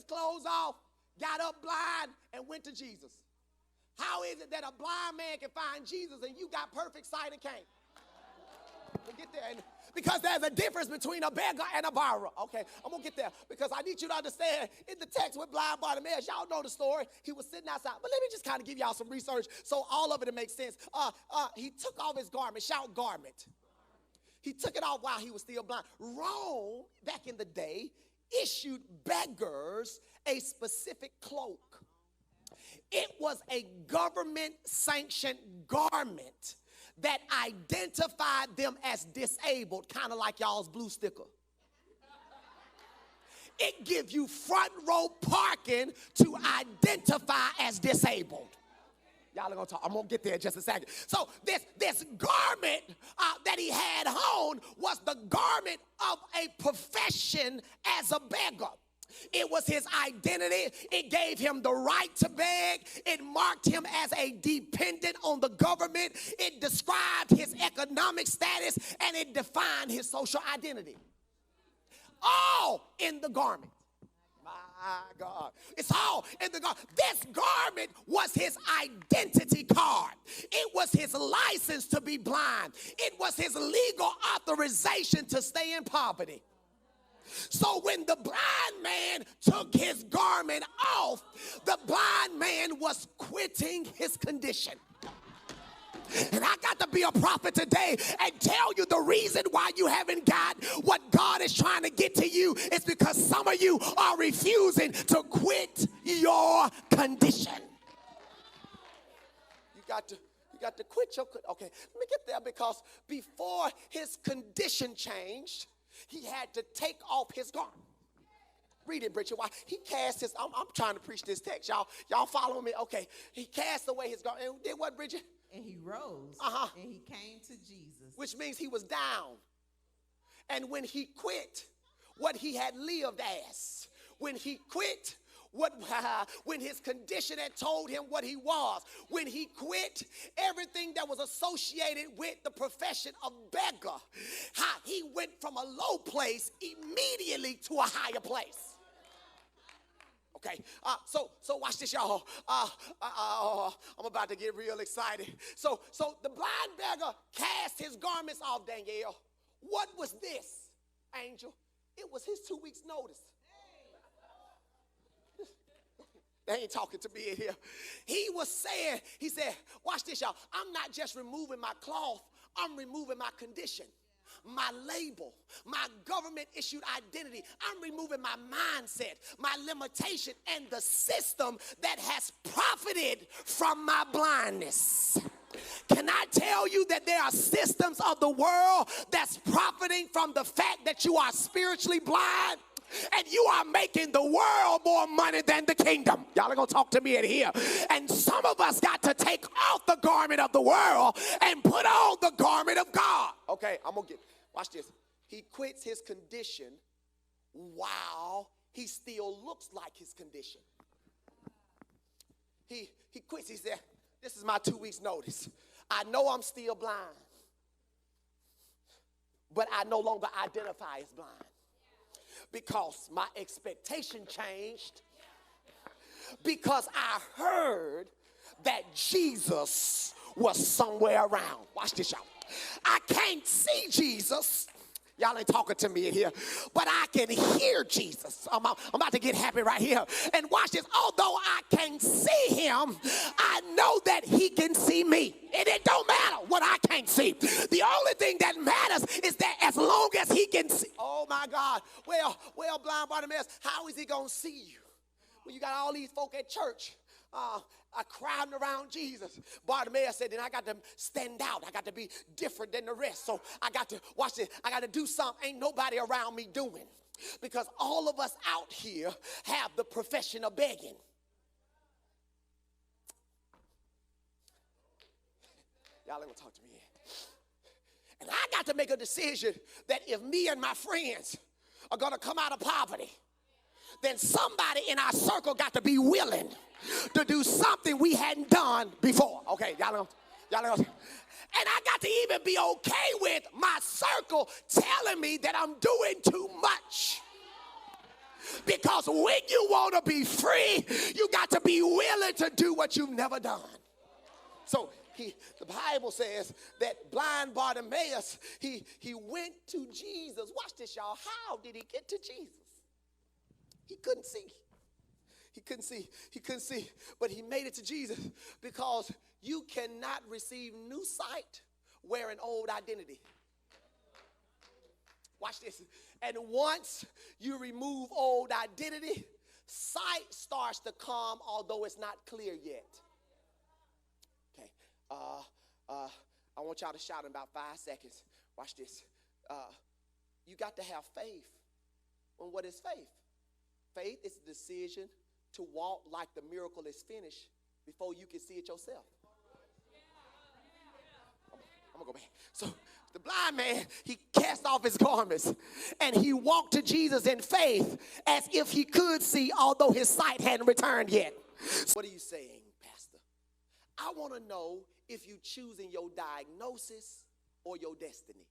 clothes off, got up blind, and went to Jesus. How is it that a blind man can find Jesus and you got perfect sight and can't? We'll get there. Because there's a difference between a beggar and a borrower. Okay, I'm going to get there because I need you to understand in the text with blind Bartimaeus, y'all know the story. He was sitting outside. But let me just kind of give y'all some research so all of it makes sense. He took off his garment. Shout garment. He took it off while he was still blind. Rome, back in the day, issued beggars a specific cloak. It was a government-sanctioned garment that identified them as disabled, kind of like y'all's blue sticker. It gives you front row parking to identify as disabled. Y'all are gonna talk. I'm gonna get there in just a second. So this garment that he had on was the garment of a profession as a beggar. It was his identity. It gave him the right to beg. It marked him as a dependent on the government. It described his economic status, and it defined his social identity. All in the garment. My God. It's all in the garment. This garment was his identity card. It was his license to be blind. It was his legal authorization to stay in poverty. So when the blind man took his garment off, the blind man was quitting his condition. And I got to be a prophet today and tell you the reason why you haven't got what God is trying to get to you is because some of you are refusing to quit your condition. You got to quit your, okay, let me get there because before his condition changed, he had to take off his garment. Read it, Bridget. Why? He cast his, I'm trying to preach this text. Y'all following me? Okay. He cast away his garment. And did what, Bridget? And he rose. And he came to Jesus. Which means he was down. And when he quit what he had lived as, when he quit when his condition had told him what he was, when he quit everything that was associated with the profession of beggar, he went from a low place immediately to a higher place. Okay, so watch this, y'all. I'm about to get real excited. So the blind beggar cast his garments off, Danielle. What was this, Angel? It was his 2 weeks' notice. They ain't talking to me in here. He was saying, he said, watch this, y'all. I'm not just removing my cloth. I'm removing my condition, my label, my government-issued identity. I'm removing my mindset, my limitation, and the system that has profited from my blindness. Can I tell you that there are systems of the world that's profiting from the fact that you are spiritually blind? And you are making the world more money than the kingdom. Y'all are going to talk to me in here. And some of us got to take off the garment of the world and put on the garment of God. Okay, I'm going to watch this. He quits his condition while he still looks like his condition. He quits. He said, this is my 2 weeks notice. I know I'm still blind, but I no longer identify as blind. Because my expectation changed. Because I heard that Jesus was somewhere around. Watch this, y'all. I can't see Jesus. Y'all ain't talking to me in here. But I can hear Jesus. I'm about to get happy right here. And watch this. Although I can't see him, I know that he can see me. And it don't matter what I can't see. The only thing that matters is that as long as he can see. Oh, my God. Well, blind Bartimaeus, how is he going to see you? Well, you got all these folk at church crowding around Jesus. Bartimaeus said, then I got to stand out. I got to be different than the rest. So I got to, watch this, I got to do something ain't nobody around me doing. Because all of us out here have the profession of begging. Y'all ain't gonna talk to me. And I got to make a decision that if me and my friends are gonna come out of poverty, then somebody in our circle got to be willing to do something we hadn't done before. Okay, y'all know. And I got to even be okay with my circle telling me that I'm doing too much. Because when you want to be free, you got to be willing to do what you've never done. So the Bible says that blind Bartimaeus, he went to Jesus. Watch this, y'all. How did he get to Jesus? He couldn't see. He couldn't see. He couldn't see. But he made it to Jesus because you cannot receive new sight wearing old identity. Watch this. And once you remove old identity, sight starts to come, although it's not clear yet. Okay. I want y'all to shout in about 5 seconds. Watch this. You got to have faith. And what is faith? Faith is the decision to walk like the miracle is finished before you can see it yourself. I'm going to go back. So the blind man, he cast off his garments and he walked to Jesus in faith as if he could see, although his sight hadn't returned yet. What are you saying, Pastor? I want to know if you're choosing your diagnosis or your destiny.